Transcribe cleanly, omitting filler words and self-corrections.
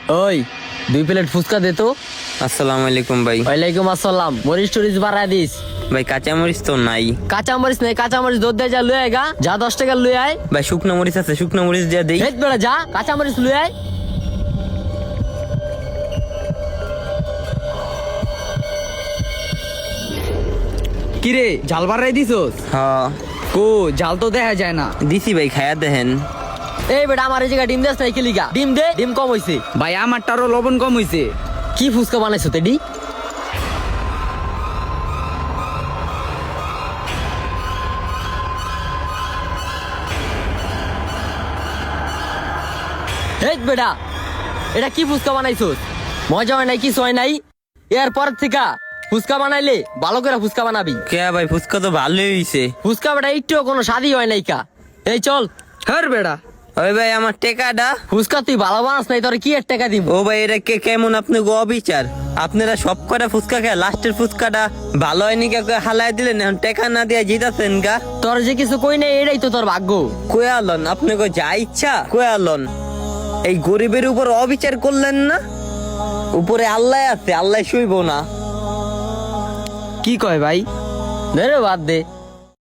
ওই 2 প্লেট ফুচকা দে তো। আসসালামু আলাইকুম ভাই। ওয়ালাইকুম আসসালাম। মরিচ টরিচ বাড়ায় দিস। ভাই কাঁচা মরিচ তো নাই। কাঁচা মরিচ নাই, কাঁচা মরিচ দুধ দিয়ে যা লুই আয় গা, যা 10 টাকা লুই আয়। ভাই শুকনো মরিচ আছে, শুকনো মরিচ দিয়ে দেই। হেট বেড়া যা, কাঁচা মরিচ লুই আয়। কিরে জাল বাড়াই দিছস? হ্যাঁ কো জাল তো দেখা যায় না। দিছি ভাই, খায়া দেখেন। এই বেটা আমার এই জায়গা ডিম দেস নাই কিলিগা? ডিম দে, ডিম কম হইছে। ভাই আমারটারও লবণ কম হইছে। কি ফুচকা বানাইছো তেডি? হেট বেটা, এটা কি ফুচকা বানাইছোস? মজা হয় নাই, কিছু হয় নাই। এরপর থেকে ফুচকা বানাইলে ভালো করে ফুচকা বানাবি। কে ভাই, ফুচকা তো ভালোই হইছে। ফুচকা বেটা একটুও কোনো স্বাদই হয় নাই কা। এই চল। হর বেড়া ওই ভাই আমার টেকাটা। ফুচকা তুই ভালো বানাস নাই, তোর কি এর টাকা দিব? ও ভাই এটা কেমন আপনি গো অবিচার? আপনারা সব কটা ফুচকা খেয়ে লাস্টের ফুচকাটা ভালো হয়নি কে হালাই দিলেন, এখন টেকা না দিয়ে জিতাছেন গা। তোর যে কিছু কই নাই, এটাই তো তোর ভাগ্য। কয়ে আলন আপনি গো যা ইচ্ছা কয়ে আলন। এই গরিবের উপর অবিচার করলেন না? উপরে আল্লাহ আছে, আল্লাহ শুইব না। কি কয় ভাই? ধরে বাদ দে।